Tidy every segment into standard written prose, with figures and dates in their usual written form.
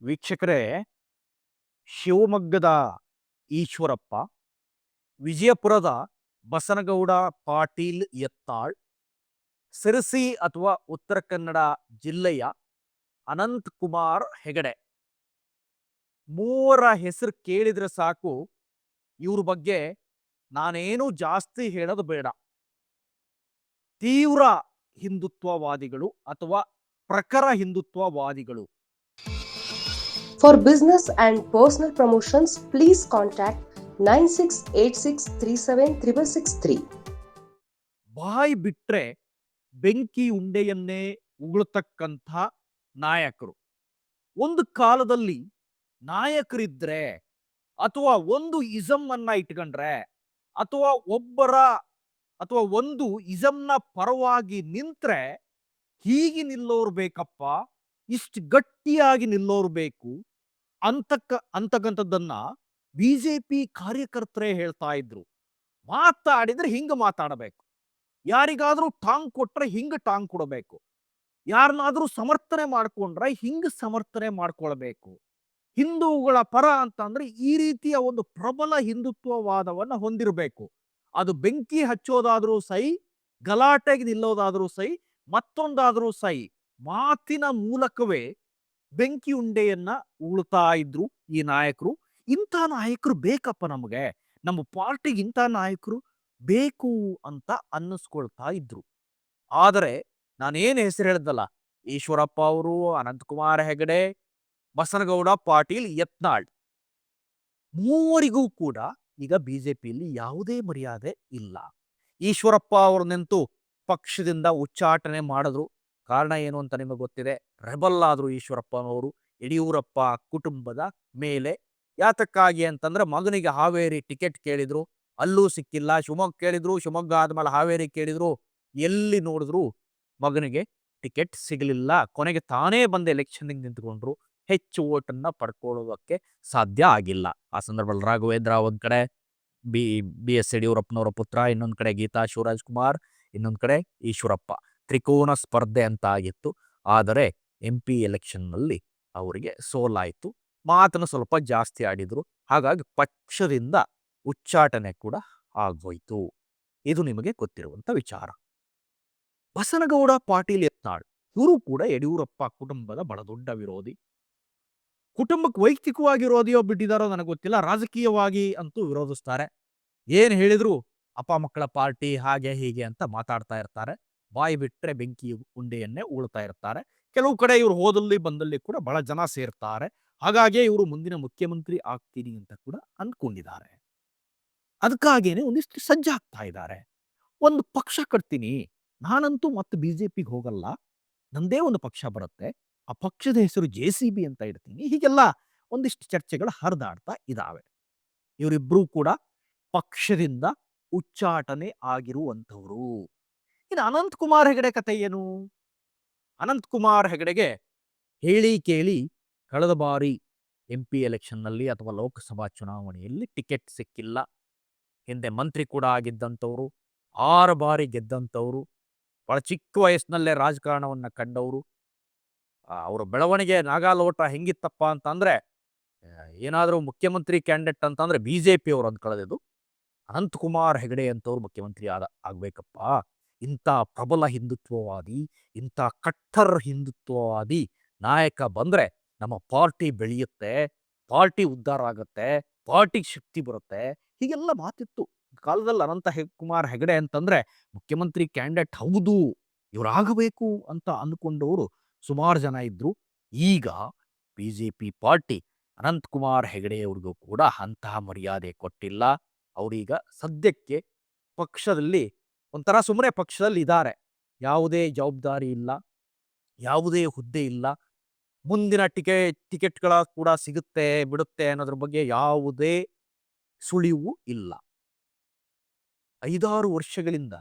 ವೀಕ್ಷಕರೇ, ಶಿವಮೊಗ್ಗದ ಈಶ್ವರಪ್ಪ, ವಿಜಯಪುರದ ಬಸನಗೌಡ ಪಾಟೀಲ್ ಯತ್ನಾಳ್, ಸಿರಸಿ ಅಥವಾ ಉತ್ತರ ಕನ್ನಡ ಜಿಲ್ಲೆಯ ಅನಂತ್ ಕುಮಾರ್ ಹೆಗಡೆ ಮೂವರ ಹೆಸರು ಕೇಳಿದ್ರೆ ಸಾಕು. ಇವ್ರ ಬಗ್ಗೆ ನಾನೇನು ಜಾಸ್ತಿ ಹೇಳೋದು ಬೇಡ. ತೀವ್ರ ಹಿಂದುತ್ವವಾದಿಗಳು ಅಥವಾ ಪ್ರಖರ ಹಿಂದುತ್ವವಾದಿಗಳು. For business and personal promotions, please contact 9686376663. ಬಾಯಿ ಬಿಟ್ರೆ ಬೆಂಕಿ ಉಂಡೆಯನ್ನೇ ಉಗುಳತಕ್ಕಂಥ ನಾಯಕರು. ಒಂದು ಕಾಲದಲ್ಲಿ ನಾಯಕರಿದ್ರೆ ಅಥವಾ ಒಂದು ಇಸಮ್ ಅನ್ನ ಇಟ್ಕೊಂಡ್ರೆ ಅಥವಾ ಒಂದು ಇಸಮ್ನ ಪರವಾಗಿ ನಿಂತ್ರೆ ಹೀಗೆ ನಿಲ್ಲೋರು ಬೇಕಪ್ಪ, ಇಷ್ಟು ಗಟ್ಟಿಯಾಗಿ ನಿಲ್ಲೋರು ಬೇಕು ಅಂತಕ್ಕಂಥದ್ದನ್ನ ಬಿಜೆಪಿ ಕಾರ್ಯಕರ್ತರೇ ಹೇಳ್ತಾ ಇದ್ರು. ಮಾತಾಡಿದ್ರೆ ಹಿಂಗ ಮಾತಾಡಬೇಕು, ಯಾರಿಗಾದ್ರೂ ಟಾಂಗ್ ಕೊಟ್ರೆ ಹಿಂಗ ಟಾಂಗ್ ಕೊಡಬೇಕು, ಯಾರನ್ನಾದ್ರೂ ಸಮರ್ಥನೆ ಮಾಡ್ಕೊಂಡ್ರೆ ಹಿಂಗ ಸಮರ್ಥನೆ ಮಾಡ್ಕೊಳ್ಬೇಕು. ಹಿಂದೂಗಳ ಪರ ಅಂತಂದ್ರೆ ಈ ರೀತಿಯ ಒಂದು ಪ್ರಬಲ ಹಿಂದುತ್ವವಾದವನ್ನ ಹೊಂದಿರಬೇಕು. ಅದು ಬೆಂಕಿ ಹಚ್ಚೋದಾದ್ರೂ ಸೈ, ಗಲಾಟೆಗೆ ನಿಲ್ಲೋದಾದ್ರೂ ಸೈ, ಮತ್ತೊಂದಾದ್ರೂ ಸೈ, ಮಾತಿನ ಮೂಲಕವೇ ಬೆಂಕಿ ಉಂಡೆಯನ್ನ ಉಗುಳ್ತಾ ಇದ್ರು ಈ ನಾಯಕರು. ಇಂಥ ನಾಯಕರು ಬೇಕಪ್ಪ ನಮಗೆ, ನಮ್ಮ ಪಾರ್ಟಿಗೆ ಇಂಥ ನಾಯಕರು ಬೇಕು ಅಂತ ಅನ್ನಿಸ್ಕೊಳ್ತಾ ಇದ್ರು. ಆದರೆ ನಾನೇನು ಹೆಸರು ಹೇಳಿದ್ನಲ್ಲ, ಈಶ್ವರಪ್ಪ ಅವರು, ಅನಂತಕುಮಾರ್ ಹೆಗಡೆ, ಬಸನಗೌಡ ಪಾಟೀಲ್ ಯತ್ನಾಳ್, ಮೂವರಿಗೂ ಕೂಡ ಈಗ ಬಿಜೆಪಿಯಲ್ಲಿ ಯಾವುದೇ ಮರ್ಯಾದೆ ಇಲ್ಲ. ಈಶ್ವರಪ್ಪ ಅವ್ರನ್ನಂತೂ ಪಕ್ಷದಿಂದ ಉಚ್ಚಾಟನೆ ಮಾಡಿದ್ರು. ಕಾರಣ ಏನು ಅಂತ ನಿಮಗೆ ಗೊತ್ತಿದೆ. ರೆಬಲ್ ಆದ್ರು ಈಶ್ವರಪ್ಪನವರು ಯಡಿಯೂರಪ್ಪ ಕುಟುಂಬದ ಮೇಲೆ. ಯಾತಕ್ಕಾಗಿ ಅಂತಂದ್ರೆ ಮಗನಿಗೆ ಹಾವೇರಿ ಟಿಕೆಟ್ ಕೇಳಿದ್ರು, ಅಲ್ಲೂ ಸಿಕ್ಕಿಲ್ಲ. ಶಿವಮೊಗ್ಗ ಕೇಳಿದ್ರು, ಶಿವಮೊಗ್ಗ ಆದ್ಮೇಲೆ ಹಾವೇರಿ ಕೇಳಿದ್ರು, ಎಲ್ಲಿ ನೋಡಿದ್ರು ಮಗನಿಗೆ ಟಿಕೆಟ್ ಸಿಗಲಿಲ್ಲ. ಕೊನೆಗೆ ತಾನೇ ಬಂದು ಎಲೆಕ್ಷನ್ ನಿಂತ್ಕೊಂಡ್ರು. ಹೆಚ್ಚು ಓಟನ್ನ ಪಡ್ಕೊಳ್ಳೋದಕ್ಕೆ ಸಾಧ್ಯ ಆಗಿಲ್ಲ. ಆ ಸಂದರ್ಭದಲ್ಲಿ ರಾಘವೇಂದ್ರ ಒಂದ್ ಕಡೆ, ಬಿ ಎಸ್ ಯಡಿಯೂರಪ್ಪನವರ ಪುತ್ರ, ಇನ್ನೊಂದ್ ಕಡೆ ಗೀತಾ ಶಿವರಾಜ್ ಕುಮಾರ್, ಇನ್ನೊಂದ್ ಕಡೆ ಈಶ್ವರಪ್ಪ. ತ್ರಿಕೋನ ಸ್ಪರ್ಧೆ ಅಂತ ಆಗಿತ್ತು. ಆದರೆ MP ಎಲೆಕ್ಷನ್ನಲ್ಲಿ ಅವರಿಗೆ ಸೋಲಾಯಿತು. ಮಾತನ್ನು ಸ್ವಲ್ಪ ಜಾಸ್ತಿ ಆಡಿದ್ರು. ಹಾಗಾಗಿ ಪಕ್ಷದಿಂದ ಉಚ್ಚಾಟನೆ ಕೂಡ ಆಗೋಯ್ತು. ಇದು ನಿಮಗೆ ಗೊತ್ತಿರುವಂತ ವಿಚಾರ. ಬಸನಗೌಡ ಪಾಟೀಲ್ ಯತ್ನಾಳ್ ಇವರು ಕೂಡ ಯಡಿಯೂರಪ್ಪ ಕುಟುಂಬದ ಬಹಳ ದೊಡ್ಡ ವಿರೋಧಿ. ಕುಟುಂಬಕ್ಕೆ ವೈಯಕ್ತಿಕವಾಗಿ ವಿರೋಧಿಯೋ ಬಿಟ್ಟಿದಾರೋ ನನಗೆ ಗೊತ್ತಿಲ್ಲ, ರಾಜಕೀಯವಾಗಿ ಅಂತೂ ವಿರೋಧಿಸ್ತಾರೆ. ಏನ್ ಹೇಳಿದ್ರು ಅಪ್ಪ ಮಕ್ಕಳ ಪಾರ್ಟಿ ಹಾಗೆ ಹೀಗೆ ಅಂತ ಮಾತಾಡ್ತಾ ಇರ್ತಾರೆ. ಬಾಯಿ ಬಿಟ್ರೆ ಬೆಂಕಿ ಉಂಡೆಯನ್ನೇ ಉಗುಳ್ತಾ ಇರ್ತಾರೆ. ಕೆಲವು ಕಡೆ ಇವರು ಹೋದಲ್ಲಿ ಬಂದಲ್ಲಿ ಕೂಡ ಬಹಳ ಜನ ಸೇರ್ತಾರೆ. ಹಾಗಾಗಿ ಇವರು ಮುಂದಿನ ಮುಖ್ಯಮಂತ್ರಿ ಆಗ್ತೀನಿ ಅಂತ ಕೂಡ ಅಂದ್ಕೊಂಡಿದ್ದಾರೆ. ಅದಕ್ಕಾಗೇನೆ ಒಂದಿಷ್ಟು ಸಜ್ಜಾಗ್ತಾ ಇದ್ದಾರೆ. ಒಂದು ಪಕ್ಷ ಕಟ್ತೀನಿ, ನಾನಂತೂ ಮತ್ತೆ ಬಿಜೆಪಿಗೆ ಹೋಗಲ್ಲ, ನಂದೇ ಒಂದು ಪಕ್ಷ ಬರುತ್ತೆ, ಆ ಪಕ್ಷದ ಹೆಸರು JCB ಅಂತ ಇಡ್ತೀನಿ. ಹೀಗೆಲ್ಲ ಒಂದಿಷ್ಟು ಚರ್ಚೆಗಳು ಹರಿದಾಡ್ತಾ ಇದ್ದಾವೆ. ಇವರಿಬ್ರು ಕೂಡ ಪಕ್ಷದಿಂದ ಉಚ್ಚಾಟನೆ ಆಗಿರುವಂಥವ್ರು. ಇನ್ನು ಅನಂತ್ ಕುಮಾರ್ ಹೆಗಡೆ ಕತೆ ಏನು? ಅನಂತ್ ಕುಮಾರ್ ಹೆಗಡೆಗೆ ಹೇಳಿ ಕೇಳಿ ಕಳೆದ ಬಾರಿ MP ಎಲೆಕ್ಷನ್ನಲ್ಲಿ ಅಥವಾ ಲೋಕಸಭಾ ಚುನಾವಣೆಯಲ್ಲಿ ಟಿಕೆಟ್ ಸಿಕ್ಕಿಲ್ಲ. ಹಿಂದೆ ಮಂತ್ರಿ ಕೂಡ ಆಗಿದ್ದಂಥವ್ರು, 6 ಬಾರಿ ಗೆದ್ದಂಥವ್ರು, ಬಹಳ ಚಿಕ್ಕ ವಯಸ್ಸಿನಲ್ಲೇ ರಾಜಕಾರಣವನ್ನ ಕಂಡವರು. ಅವರ ಬೆಳವಣಿಗೆ ನಾಗಾಲೋಟ ಹೆಂಗಿತ್ತಪ್ಪ ಅಂತಂದ್ರೆ, ಏನಾದರೂ ಮುಖ್ಯಮಂತ್ರಿ ಕ್ಯಾಂಡಿಡೇಟ್ ಅಂತಂದ್ರೆ BJP ಅವರು ಅಂದ್ಕೊಳ್ಳೋದು, ಅನಂತ್ ಕುಮಾರ್ ಹೆಗಡೆ ಅಂತವ್ರು ಮುಖ್ಯಮಂತ್ರಿ ಆಗ್ಬೇಕಪ್ಪ. ಇಂಥ ಪ್ರಬಲ ಹಿಂದುತ್ವವಾದಿ, ಇಂಥ ಕಟ್ಟರ್ ಹಿಂದುತ್ವವಾದಿ ನಾಯಕ ಬಂದ್ರೆ ನಮ್ಮ ಪಾರ್ಟಿ ಬೆಳೆಯುತ್ತೆ, ಪಾರ್ಟಿ ಉದ್ಧಾರ ಆಗುತ್ತೆ, ಪಾರ್ಟಿಗೆ ಶಕ್ತಿ ಬರುತ್ತೆ. ಹೀಗೆಲ್ಲ ಮಾತಿತ್ತು ಕಾಲದಲ್ಲಿ. ಅನಂತ ಕುಮಾರ್ ಹೆಗಡೆ ಅಂತಂದ್ರೆ ಮುಖ್ಯಮಂತ್ರಿ ಕ್ಯಾಂಡಿಡೇಟ್ ಹೌದು, ಇವರಾಗಬೇಕು ಅಂತ ಅಂದ್ಕೊಂಡವರು ಸುಮಾರು ಜನ ಇದ್ರು. ಈಗ ಬಿಜೆಪಿ ಪಾರ್ಟಿ ಅನಂತ್ ಕುಮಾರ್ ಹೆಗಡೆಯವ್ರಿಗೂ ಕೂಡ ಅಂತಹ ಮರ್ಯಾದೆ ಕೊಟ್ಟಿಲ್ಲ. ಅವರೀಗ ಸದ್ಯಕ್ಕೆ ಪಕ್ಷದಲ್ಲಿ ಒಂಥರ ಸುಮ್ಮನೆ ಪಕ್ಷದಲ್ಲಿ ಇದ್ದಾರೆ. ಯಾವುದೇ ಜವಾಬ್ದಾರಿ ಇಲ್ಲ, ಯಾವುದೇ ಹುದ್ದೆ ಇಲ್ಲ. ಮುಂದಿನ ಟಿಕೆಟ್ಗಳ ಕೂಡ ಸಿಗುತ್ತೆ ಬಿಡುತ್ತೆ ಅನ್ನೋದ್ರ ಬಗ್ಗೆ ಯಾವುದೇ ಸುಳಿವು ಇಲ್ಲ. 5-6 ವರ್ಷಗಳಿಂದ,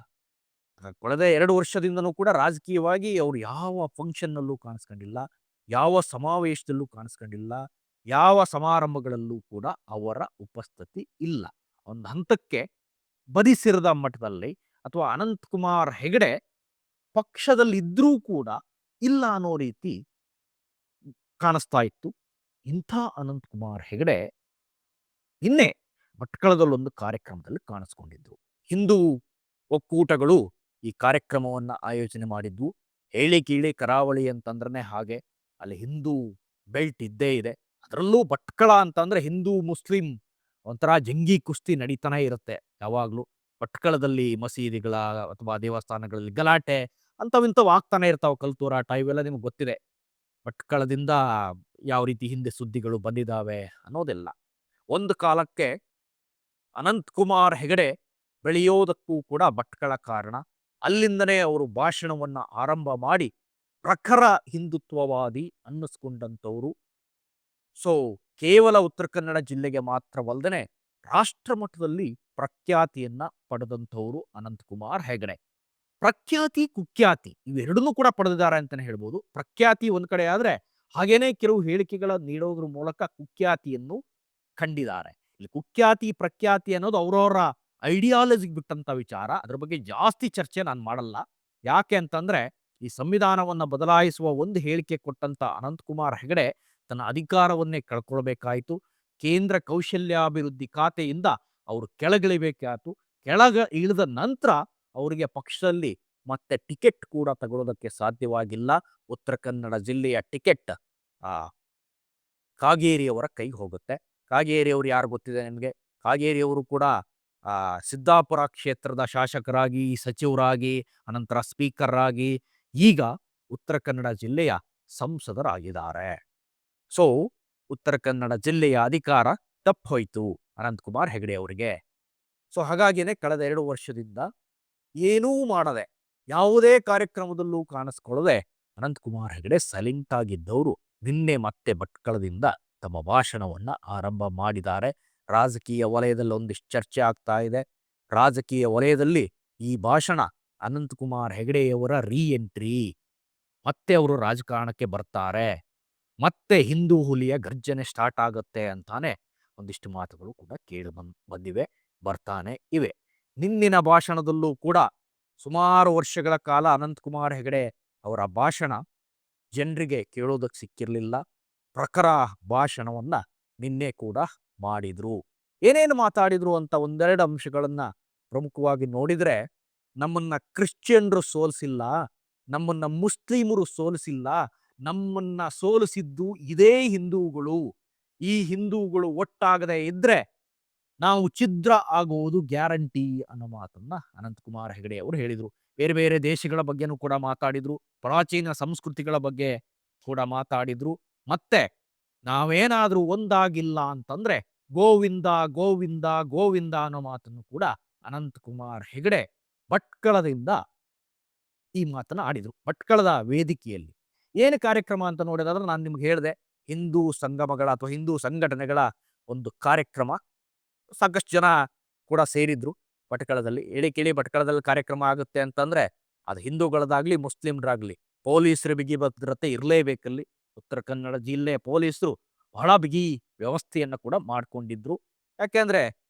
ಕಳೆದ 2 ವರ್ಷದಿಂದನೂ ಕೂಡ ರಾಜಕೀಯವಾಗಿ ಅವರು ಯಾವ ಫಂಕ್ಷನ್ನಲ್ಲೂ ಕಾಣಿಸ್ಕೊಂಡಿಲ್ಲ, ಯಾವ ಸಮಾವೇಶದಲ್ಲೂ ಕಾಣಿಸ್ಕೊಂಡಿಲ್ಲ, ಯಾವ ಸಮಾರಂಭಗಳಲ್ಲೂ ಕೂಡ ಅವರ ಉಪಸ್ಥಿತಿ ಇಲ್ಲ. ಒಂದು ಹಂತಕ್ಕೆ ಬದಿಸಿರದ ಮಟ್ಟದಲ್ಲಿ ಅಥವಾ ಅನಂತ್ ಕುಮಾರ್ ಹೆಗಡೆ ಪಕ್ಷದಲ್ಲಿ ಇದ್ರೂ ಕೂಡ ಇಲ್ಲ ಅನ್ನೋ ರೀತಿ ಕಾಣಿಸ್ತಾ ಇತ್ತು. ಇಂಥ ಅನಂತಕುಮಾರ್ ಹೆಗಡೆ ನಿನ್ನೆ ಭಟ್ಕಳದಲ್ಲೊಂದು ಕಾರ್ಯಕ್ರಮದಲ್ಲಿ ಕಾಣಿಸ್ಕೊಂಡಿದ್ರು. ಹಿಂದೂ ಒಕ್ಕೂಟಗಳು ಈ ಕಾರ್ಯಕ್ರಮವನ್ನ ಆಯೋಜನೆ ಮಾಡಿದ್ವು. ಹೇಳಿ ಕೇಳಿ ಕರಾವಳಿ ಅಂತಂದ್ರೆ ಹಾಗೆ ಅಲ್ಲಿ ಹಿಂದೂ ಬೆಲ್ಟ್ ಇದ್ದೇ ಇದೆ. ಅದರಲ್ಲೂ ಭಟ್ಕಳ ಅಂತಂದ್ರೆ ಹಿಂದೂ ಮುಸ್ಲಿಂ ಒಂಥರ ಜಂಗಿ ಕುಸ್ತಿ ನಡೀತಾನೆ ಇರುತ್ತೆ ಯಾವಾಗ್ಲೂ. ಭಟ್ಕಳದಲ್ಲಿ ಮಸೀದಿಗಳ ಅಥವಾ ದೇವಸ್ಥಾನಗಳಲ್ಲಿ ಗಲಾಟೆ ಅಂತವಿಂಥವು ಆಗ್ತಾನೆ ಇರ್ತಾವೆ, ಕಲ್ತೂರಾಟ ಇವೆಲ್ಲ ನಿಮ್ಗೆ ಗೊತ್ತಿದೆ. ಭಟ್ಕಳದಿಂದ ಯಾವ ರೀತಿ ಹಿಂದೆ ಸುದ್ದಿಗಳು ಬಂದಿದ್ದಾವೆ ಅನ್ನೋದೆಲ್ಲ. ಒಂದು ಕಾಲಕ್ಕೆ ಅನಂತಕುಮಾರ್ ಹೆಗಡೆ ಬೆಳೆಯೋದಕ್ಕೂ ಕೂಡ ಭಟ್ಕಳ ಕಾರಣ. ಅಲ್ಲಿಂದನೇ ಅವರು ಭಾಷಣವನ್ನ ಆರಂಭ ಮಾಡಿ ಪ್ರಖರ ಹಿಂದುತ್ವವಾದಿ ಅನ್ನಿಸ್ಕೊಂಡಂಥವ್ರು. ಸೊ ಕೇವಲ ಉತ್ತರ ಕನ್ನಡ ಜಿಲ್ಲೆಗೆ ಮಾತ್ರವಲ್ಲದೆ ರಾಷ್ಟ್ರ ಮಟ್ಟದಲ್ಲಿ ಪ್ರಖ್ಯಾತಿಯನ್ನ ಪಡೆದಂಥವ್ರು ಅನಂತಕುಮಾರ್ ಹೆಗಡೆ. ಪ್ರಖ್ಯಾತಿ ಕುಖ್ಯಾತಿ ಇವೆರಡನ್ನೂ ಕೂಡ ಪಡೆದಿದ್ದಾರೆ ಅಂತಾನೆ ಹೇಳ್ಬೋದು. ಪ್ರಖ್ಯಾತಿ ಒಂದ್ ಕಡೆ ಆದ್ರೆ ಹಾಗೇನೆ ಕೆಲವು ಹೇಳಿಕೆಗಳ ನೀಡೋದ್ರ ಮೂಲಕ ಕುಖ್ಯಾತಿಯನ್ನು ಕಂಡಿದ್ದಾರೆ. ಇಲ್ಲಿ ಕುಖ್ಯಾತಿ ಪ್ರಖ್ಯಾತಿ ಅನ್ನೋದು ಅವ್ರವರ ಐಡಿಯಾಲಜಿಗೆ ಬಿಟ್ಟಂತ ವಿಚಾರ. ಅದ್ರ ಬಗ್ಗೆ ಜಾಸ್ತಿ ಚರ್ಚೆ ನಾನು ಮಾಡಲ್ಲ. ಯಾಕೆ ಅಂತಂದ್ರೆ ಈ ಸಂವಿಧಾನವನ್ನ ಬದಲಾಯಿಸುವ ಒಂದು ಹೇಳಿಕೆ ಕೊಟ್ಟಂತ ಅನಂತಕುಮಾರ್ ಹೆಗಡೆ ತನ್ನ ಅಧಿಕಾರವನ್ನೇ ಕಳ್ಕೊಳ್ಬೇಕಾಯಿತು. ಕೇಂದ್ರ ಕೌಶಲ್ಯಾಭಿವೃದ್ಧಿ ಖಾತೆಯಿಂದ ಅವರು ಕೆಳಗಿಳಿಬೇಕಾಯ್ತು. ಕೆಳಗ ಇಳಿದ ನಂತರ ಅವರಿಗೆ ಪಕ್ಷದಲ್ಲಿ ಮತ್ತೆ ಟಿಕೆಟ್ ಕೂಡ ತಗೊಳ್ಳೋದಕ್ಕೆ ಸಾಧ್ಯವಾಗಿಲ್ಲ. ಉತ್ತರ ಕನ್ನಡ ಜಿಲ್ಲೆಯ ಟಿಕೆಟ್ ಆ ಕಾಗೇರಿಯವರ ಕೈಗೆ ಹೋಗುತ್ತೆ. ಕಾಗೇರಿಯವರು ಯಾರು ಗೊತ್ತಿದೆ ನಿಮಗೆ? ಕಾಗೇರಿಯವರು ಕೂಡ ಸಿದ್ದಾಪುರ ಕ್ಷೇತ್ರದ ಶಾಸಕರಾಗಿ, ಸಚಿವರಾಗಿ, ಅನಂತರ ಸ್ಪೀಕರ್ ಆಗಿ ಈಗ ಉತ್ತರ ಕನ್ನಡ ಜಿಲ್ಲೆಯ ಸಂಸದರಾಗಿದ್ದಾರೆ. ಸೊ ಉತ್ತರ ಕನ್ನಡ ಜಿಲ್ಲೆಯ ಅಧಿಕಾರ ತಪ್ಪೋಯ್ತು ಅನಂತಕುಮಾರ್ ಹೆಗಡೆ ಅವರಿಗೆ. ಸೊ ಹಾಗಾಗಿನೇ ಕಳೆದ 2 ವರ್ಷದಿಂದ ಏನೂ ಮಾಡದೆ, ಯಾವುದೇ ಕಾರ್ಯಕ್ರಮದಲ್ಲೂ ಕಾಣಿಸ್ಕೊಳ್ಳದೆ ಅನಂತಕುಮಾರ್ ಹೆಗಡೆ ಸೈಲೆಂಟ್ ಆಗಿದ್ದವರು ನಿನ್ನೆ ಮತ್ತೆ ಭಟ್ಕಳದಿಂದ ತಮ್ಮ ಭಾಷಣವನ್ನ ಆರಂಭ ಮಾಡಿದ್ದಾರೆ. ರಾಜಕೀಯ ವಲಯದಲ್ಲಿ ಒಂದಿಷ್ಟು ಚರ್ಚೆ ಆಗ್ತಾ ಇದೆ. ರಾಜಕೀಯ ವಲಯದಲ್ಲಿ ಈ ಭಾಷಣ ಅನಂತಕುಮಾರ್ ಹೆಗಡೆಯವರ ರೀ ಎಂಟ್ರಿ, ಮತ್ತೆ ಅವರು ರಾಜಕಾರಣಕ್ಕೆ ಬರ್ತಾರೆ, ಮತ್ತೆ ಹಿಂದೂ ಹುಲಿಯ ಗರ್ಜನೆ ಸ್ಟಾರ್ಟ್ ಆಗುತ್ತೆ ಅಂತಾನೆ ಒಂದಿಷ್ಟು ಮಾತುಗಳು ಕೂಡ ಕೇಳಿ ಬಂದಿವೆ, ಬರ್ತಾನೆ ಇವೆ. ನಿನ್ನಿನ ಭಾಷಣದಲ್ಲೂ ಕೂಡ ಸುಮಾರು ವರ್ಷಗಳ ಕಾಲ ಅನಂತಕುಮಾರ್ ಹೆಗಡೆ ಅವರ ಭಾಷಣ ಜನರಿಗೆ ಕೇಳೋದಕ್ಕೆ ಸಿಕ್ಕಿರಲಿಲ್ಲ. ಪ್ರಖರ ಭಾಷಣವನ್ನ ನಿನ್ನೆ ಕೂಡ ಮಾಡಿದ್ರು. ಏನೇನು ಮಾತಾಡಿದ್ರು ಅಂತ ಒಂದೆರಡು ಅಂಶಗಳನ್ನ ಪ್ರಮುಖವಾಗಿ ನೋಡಿದ್ರೆ, ನಮ್ಮನ್ನ ಕ್ರಿಶ್ಚಿಯನ್ರು ಸೋಲಿಸಿಲ್ಲ, ನಮ್ಮನ್ನ ಮುಸ್ಲಿಮರು ಸೋಲಿಸಿಲ್ಲ, ನಮ್ಮನ್ನ ಸೋಲಿಸಿದ್ದು ಇದೇ ಹಿಂದೂಗಳು. ಈ ಹಿಂದೂಗಳು ಒಟ್ಟಾಗದೆ ಇದ್ರೆ ನಾವು ಛಿದ್ರ ಆಗುವುದು ಗ್ಯಾರಂಟಿ ಅನ್ನೋ ಮಾತನ್ನ ಅನಂತಕುಮಾರ್ ಹೆಗಡೆ ಅವರು ಹೇಳಿದ್ರು. ಬೇರೆ ಬೇರೆ ದೇಶಗಳ ಬಗ್ಗೆನೂ ಕೂಡ ಮಾತಾಡಿದ್ರು, ಪ್ರಾಚೀನ ಸಂಸ್ಕೃತಿಗಳ ಬಗ್ಗೆ ಕೂಡ ಮಾತಾಡಿದ್ರು. ಮತ್ತೆ ನಾವೇನಾದ್ರೂ ಒಂದಾಗಿಲ್ಲ ಅಂತಂದ್ರೆ ಗೋವಿಂದ ಗೋವಿಂದ ಗೋವಿಂದ ಅನ್ನೋ ಮಾತನ್ನು ಕೂಡ ಅನಂತಕುಮಾರ್ ಹೆಗಡೆ ಭಟ್ಕಳದಿಂದ ಈ ಮಾತನ್ನ ಆಡಿದ್ರು. ಭಟ್ಕಳದ ವೇದಿಕೆಯಲ್ಲಿ ಏನು ಕಾರ್ಯಕ್ರಮ ಅಂತ ನೋಡಿದ್ರೆ ನಾನು ನಿಮ್ಗೆ ಹೇಳಿದೆ, ಹಿಂದೂ ಸಂಗಮಗಳ ಅಥವಾ ಹಿಂದೂ ಸಂಘಟನೆಗಳ ಒಂದು ಕಾರ್ಯಕ್ರಮ. ಸಾಕಷ್ಟು ಜನ ಕೂಡ ಸೇರಿದ್ರು ಭಟ್ಕಳದಲ್ಲಿ. ಹೇಳಿ ಕೇಳಿ ಭಟ್ಕಳದಲ್ಲಿ ಕಾರ್ಯಕ್ರಮ ಆಗುತ್ತೆ ಅಂತಂದ್ರೆ ಅದು ಹಿಂದೂಗಳದಾಗ್ಲಿ ಮುಸ್ಲಿಮ್ರಾಗ್ಲಿ ಪೊಲೀಸರ ಬಿಗಿ ಭದ್ರತೆ ಇರಲೇಬೇಕಲ್ಲಿ. ಉತ್ತರ ಕನ್ನಡ ಜಿಲ್ಲೆ ಪೊಲೀಸರು ಬಹಳ ಬಿಗಿ ವ್ಯವಸ್ಥೆಯನ್ನು ಕೂಡ ಮಾಡ್ಕೊಂಡಿದ್ರು. ಯಾಕೆಂದ್ರೆ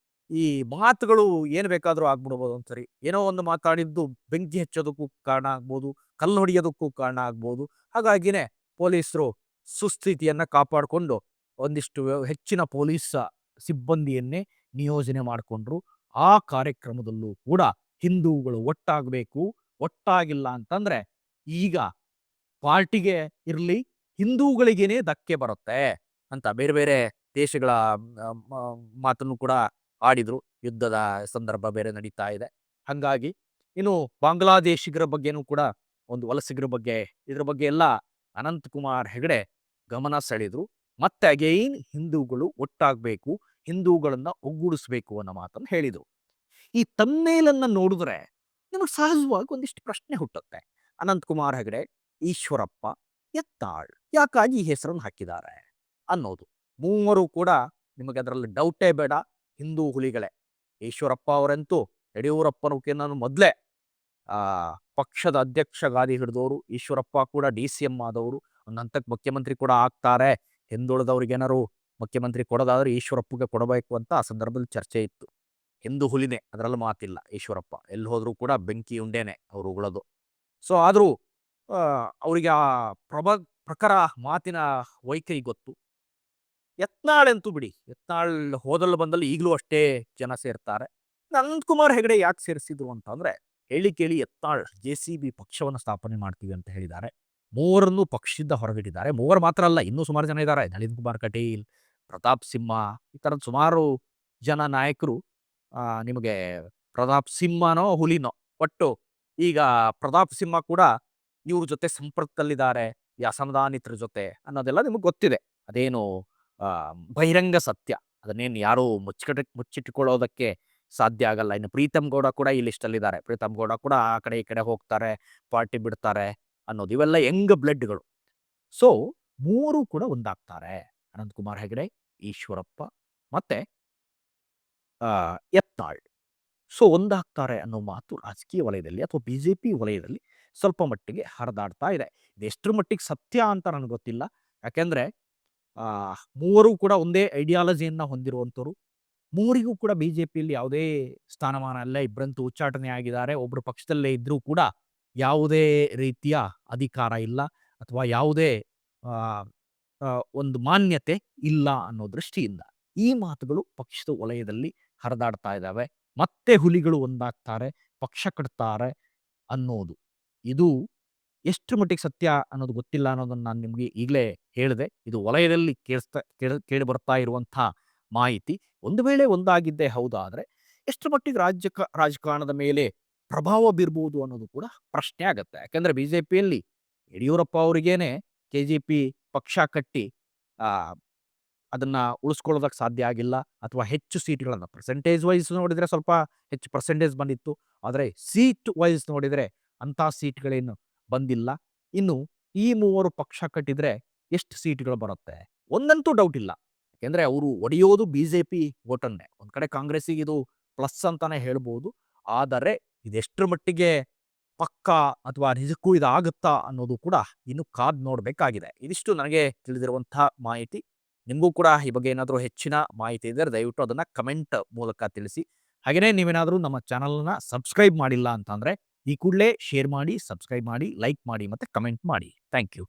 ಈ ಮಾತುಗಳು ಏನು ಬೇಕಾದ್ರೂ ಆಗ್ಬಿಡ್ಬೋದು. ಒಂದ್ಸರಿ ಏನೋ ಒಂದು ಮಾತಾಡಿದ್ದು ಬೆಂಕಿ ಹಚ್ಚೋದಕ್ಕೂ ಕಾರಣ ಆಗ್ಬೋದು, ಕಲ್ಲು ಹೊಡೆಯೋದಕ್ಕೂ ಕಾರಣ ಆಗ್ಬೋದು. ಹಾಗಾಗಿನೇ ಪೊಲೀಸರು ಸುಸ್ಥಿತಿಯನ್ನ ಕಾಪಾಡಿಕೊಂಡು ಒಂದಿಷ್ಟು ಹೆಚ್ಚಿನ ಪೊಲೀಸ್ ಸಿಬ್ಬಂದಿಯನ್ನೇ ನಿಯೋಜನೆ ಮಾಡಿಕೊಂಡ್ರು. ಆ ಕಾರ್ಯಕ್ರಮದಲ್ಲೂ ಕೂಡ ಹಿಂದೂಗಳು ಒಟ್ಟಾಗಬೇಕು, ಒಟ್ಟಾಗಿಲ್ಲ ಅಂತಂದ್ರೆ ಈಗ ಪಾರ್ಟಿಗೆ ಇರಲಿ ಹಿಂದೂಗಳಿಗೇನೆ ಧಕ್ಕೆ ಬರುತ್ತೆ ಅಂತ ಬೇರೆ ಬೇರೆ ದೇಶಗಳ ಮಾತನ್ನು ಕೂಡ ಆಡಿದ್ರು. ಯುದ್ಧದ ಸಂದರ್ಭ ಬೇರೆ ನಡೀತಾ ಇದೆ. ಹಂಗಾಗಿ ಇನ್ನು ಬಾಂಗ್ಲಾದೇಶಿಗರ ಬಗ್ಗೆನೂ ಕೂಡ, ಒಂದು ವಲಸಿಗರ ಬಗ್ಗೆ, ಇದ್ರ ಬಗ್ಗೆ ಎಲ್ಲ ಅನಂತಕುಮಾರ್ ಹೆಗಡೆ ಗಮನ ಸೆಳೆದ್ರು. ಮತ್ತೆ ಅಗೈನ್ ಹಿಂದೂಗಳು ಒಟ್ಟಾಗಬೇಕು, ಹಿಂದೂಗಳನ್ನ ಒಗ್ಗೂಡಿಸ್ಬೇಕು ಅನ್ನೋ ಮಾತನ್ನು ಹೇಳಿದರು. ಈ ತಮ್ಮೇಲನ್ನ ನೋಡಿದ್ರೆ ನಿಮಗೆ ಸಹಜವಾಗಿ ಒಂದಿಷ್ಟು ಪ್ರಶ್ನೆ ಹುಟ್ಟುತ್ತೆ. ಅನಂತಕುಮಾರ್ ಹೆಗಡೆ, ಈಶ್ವರಪ್ಪ, ಯತ್ನಾಳ್ ಯಾಕಾಗಿ ಈ ಹೆಸರನ್ನು ಹಾಕಿದ್ದಾರೆ ಅನ್ನೋದು. ಮೂವರು ಕೂಡ ನಿಮಗೆ ಅದರಲ್ಲಿ ಡೌಟೇ ಬೇಡ, ಹಿಂದೂ ಹುಲಿಗಳೇ. ಈಶ್ವರಪ್ಪ ಅವರಂತೂ ಯಡಿಯೂರಪ್ಪನಕ್ಕಿಂತ ಮೊದಲೇ ಪಕ್ಷದ ಅಧ್ಯಕ್ಷ ಗಾದಿ ಹಿಡಿದವರು. ಈಶ್ವರಪ್ಪ ಕೂಡ DCM ಆದವರು, ಒಂದು ಹಂತಕ್ಕೆ ಮುಖ್ಯಮಂತ್ರಿ ಕೂಡ ಆಗ್ತಾರೆ. ಹಿಂದುಳಿದವ್ರಿಗೆ ಏನಾರು ಮುಖ್ಯಮಂತ್ರಿ ಕೊಡೋದಾದ್ರೆ ಈಶ್ವರಪ್ಪಗೆ ಕೊಡಬೇಕು ಅಂತ ಆ ಸಂದರ್ಭದಲ್ಲಿ ಚರ್ಚೆ ಇತ್ತು. ಹಿಂದೂ ಹುಲಿನೇ, ಅದರಲ್ಲಿ ಮಾತಿಲ್ಲ. ಈಶ್ವರಪ್ಪ ಎಲ್ಲಿ ಹೋದ್ರೂ ಕೂಡ ಬೆಂಕಿ ಉಂಡೇನೆ ಅವರು ಉಗಳೋದು. ಸೊ ಆದರೂ ಅವರಿಗೆ ಆ ಪ್ರಖರ ಮಾತಿನ ವೈಖರಿ ಗೊತ್ತು. ಯತ್ನಾಳ್ ಬಿಡಿ, ಯತ್ನಾಳ್ ಹೋದಲ್ಲಿ ಬಂದಲ್ಲಿ ಈಗಲೂ ಅಷ್ಟೇ ಜನ ಸೇರ್ತಾರೆ. ಅನಂತಕುಮಾರ್ ಹೆಗಡೆ ಯಾಕೆ ಸೇರಿಸಿದ್ರು ಅಂತಂದ್ರೆ, ಹೇಳಿ ಕೇಳಿ ಯತ್ನಾಳ್ ಜೆಸಿಬಿ ಪಕ್ಷವನ್ನು ಸ್ಥಾಪನೆ ಮಾಡ್ತೀವಿ ಅಂತ ಹೇಳಿದ್ದಾರೆ. ಮೂವರನ್ನು ಪಕ್ಷದಿಂದ ಹೊರಗಿಟ್ಟಿದ್ದಾರೆ. ಮೂವರು ಮಾತ್ರ ಅಲ್ಲ, ಇನ್ನೂ ಸುಮಾರು ಜನ ಇದ್ದಾರೆ. ನಳಿನ್ ಕುಮಾರ್ ಕಟೀಲ್, ಪ್ರತಾಪ್ ಸಿಂಹ, ಈ ಥರದ ಸುಮಾರು ಜನ ನಾಯಕರು. ನಿಮಗೆ ಪ್ರತಾಪ್ ಸಿಂಹನೋ ಹುಲಿನೋ, ಒಟ್ಟು ಈಗ ಪ್ರತಾಪ್ ಸಿಂಹ ಕೂಡ ಇವ್ರ ಜೊತೆ ಸಂಪರ್ಕದಲ್ಲಿದ್ದಾರೆ, ಈ ಅಸಮಾಧಾನಿತರ ಜೊತೆ ಅನ್ನೋದೆಲ್ಲ ನಿಮಗೆ ಗೊತ್ತಿದೆ. ಅದೇನು ಬಹಿರಂಗ ಸತ್ಯ, ಅದನ್ನೇನು ಯಾರೂ ಮುಚ್ಚಿಟ್ಟುಕೊಳ್ಳೋದಕ್ಕೆ ಸಾಧ್ಯ ಆಗಲ್ಲ. ಇನ್ನು ಪ್ರೀತಮ್ ಗೌಡ ಕೂಡ ಈ ಲಿಸ್ಟಲ್ಲಿದ್ದಾರೆ. ಪ್ರೀತಮ್ ಗೌಡ ಕೂಡ ಆ ಕಡೆ ಈ ಕಡೆ ಹೋಗ್ತಾರೆ, ಪಾರ್ಟಿ ಬಿಡ್ತಾರೆ ಅನ್ನೋದು, ಇವೆಲ್ಲ ಯಂಗ್ ಬ್ಲಡ್ಗಳು. ಸೊ ಮೂರು ಕೂಡ ಒಂದಾಗ್ತಾರೆ. ಅನಂತಕುಮಾರ್ ಹೆಗಡೆ, ಈಶ್ವರಪ್ಪ ಮತ್ತೆ ಯತ್ನಾಳ್. ಸೊ ಒಂದಾಗ್ತಾರೆ ಅನ್ನೋ ಮಾತು ರಾಜಕೀಯ ವಲಯದಲ್ಲಿ ಅಥವಾ ಬಿಜೆಪಿ ವಲಯದಲ್ಲಿ ಸ್ವಲ್ಪ ಮಟ್ಟಿಗೆ ಹರಿದಾಡ್ತಾ ಇದೆ. ಇದೆಷ್ಟರ ಮಟ್ಟಿಗೆ ಸತ್ಯ ಅಂತ ನನಗೆ ಗೊತ್ತಿಲ್ಲ. ಯಾಕೆಂದ್ರೆ ಮೂವರು ಕೂಡ ಒಂದೇ ಐಡಿಯಾಲಜಿಯನ್ನ ಹೊಂದಿರುವಂಥವ್ರು. ಮೂವರಿಗೂ ಕೂಡ ಬಿಜೆಪಿಯಲ್ಲಿ ಯಾವುದೇ ಸ್ಥಾನಮಾನ ಇಲ್ಲ. ಇಬ್ಬರಂತೂ ಉಚ್ಚಾಟನೆ ಆಗಿದ್ದಾರೆ. ಒಬ್ಬರು ಪಕ್ಷದಲ್ಲೇ ಇದ್ರೂ ಕೂಡ ಯಾವುದೇ ರೀತಿಯ ಅಧಿಕಾರ ಇಲ್ಲ ಅಥವಾ ಯಾವುದೇ ಆ, ಆ, ಒಂದು ಮಾನ್ಯತೆ ಇಲ್ಲ ಅನ್ನೋ ದೃಷ್ಟಿಯಿಂದ ಈ ಮಾತುಗಳು ಪಕ್ಷದ ವಲಯದಲ್ಲಿ ಹರಿದಾಡ್ತಾ ಇದ್ದಾವೆ. ಮತ್ತೆ ಹುಲಿಗಳು ಒಂದಾಗ್ತಾರೆ, ಪಕ್ಷ ಕಟ್ತಾರೆ ಅನ್ನೋದು, ಇದು ಎಷ್ಟರ ಮಟ್ಟಿಗೆ ಸತ್ಯ ಅನ್ನೋದು ಗೊತ್ತಿಲ್ಲ ಅನ್ನೋದನ್ನ ನಾನು ನಿಮಗೆ ಈಗಲೇ ಹೇಳಿದೆ. ಇದು ವಲಯದಲ್ಲಿ ಕೇಳಿ ಬರ್ತಾ ಇರುವಂಥ ಮಾಹಿತಿ. ಒಂದು ವೇಳೆ ಒಂದಾಗಿದ್ದೇ ಹೌದಾದ್ರೆ ಎಷ್ಟರ ಮಟ್ಟಿಗೆ ರಾಜಕಾರಣದ ಮೇಲೆ ಪ್ರಭಾವ ಬೀರ್ಬೋದು ಅನ್ನೋದು ಕೂಡ ಪ್ರಶ್ನೆ ಆಗತ್ತೆ. ಯಾಕೆಂದ್ರೆ ಬಿಜೆಪಿಯಲ್ಲಿ ಯಡಿಯೂರಪ್ಪ ಅವರಿಗೇನೆ ಕೆಜೆಪಿ ಪಕ್ಷ ಕಟ್ಟಿ ಅದನ್ನ ಉಳಿಸ್ಕೊಳ್ಳೋದಕ್ಕೆ ಸಾಧ್ಯ ಆಗಿಲ್ಲ, ಅಥವಾ ಹೆಚ್ಚು ಸೀಟ್ಗಳನ್ನು ಪರ್ಸೆಂಟೇಜ್ ವೈಸ್ ನೋಡಿದ್ರೆ ಸ್ವಲ್ಪ ಹೆಚ್ಚು ಪರ್ಸೆಂಟೇಜ್ ಬಂದಿತ್ತು. ಆದರೆ ಸೀಟ್ ವೈಸ್ ನೋಡಿದ್ರೆ ಅಂಥ ಸೀಟ್ಗಳೇನು ಬಂದಿಲ್ಲ. ಇನ್ನು ಈ ಮೂವರು ಪಕ್ಷ ಕಟ್ಟಿದ್ರೆ ಎಷ್ಟು ಸೀಟ್ಗಳು ಬರುತ್ತೆ ಒಂದಂತೂ ಡೌಟ್ ಇಲ್ಲ. ಯಾಕೆಂದ್ರೆ ಅವರು ಒಡೆಯೋದು ಬಿಜೆಪಿ ಓಟನ್ನೇ. ಒಂದ್ ಕಡೆ ಕಾಂಗ್ರೆಸ್ಸಿಗೆ ಇದು ಪ್ಲಸ್ ಅಂತಾನೆ ಹೇಳ್ಬೋದು. ಆದರೆ ಇದೆಷ್ಟರ ಮಟ್ಟಿಗೆ ಪಕ್ಕ ಅಥವಾ ನಿಜಕ್ಕೂ ಇದಾಗುತ್ತಾ ಅನ್ನೋದು ಕೂಡ ಇನ್ನು ಕಾದ್ ನೋಡಬೇಕಾಗಿದೆ. ಇದಿಷ್ಟು ನನಗೆ ತಿಳಿದಿರುವಂತಹ ಮಾಹಿತಿ. ನಿಮಗೂ ಕೂಡ ಈ ಬಗ್ಗೆ ಏನಾದರೂ ಹೆಚ್ಚಿನ ಮಾಹಿತಿ ಇದ್ದರೆ ದಯವಿಟ್ಟು ಅದನ್ನ ಕಮೆಂಟ್ ಮೂಲಕ ತಿಳಿಸಿ. ಹಾಗೆಯೇ ನೀವೇನಾದರೂ ನಮ್ಮ ಚಾನಲ್ನ ಸಬ್ಸ್ಕ್ರೈಬ್ ಮಾಡಿಲ್ಲ ಅಂತಂದ್ರೆ ಈ ಕೂಡಲೇ ಶೇರ್ ಮಾಡಿ, ಸಬ್ಸ್ಕ್ರೈಬ್ ಮಾಡಿ, ಲೈಕ್ ಮಾಡಿ ಮತ್ತೆ ಕಮೆಂಟ್ ಮಾಡಿ. Thank you.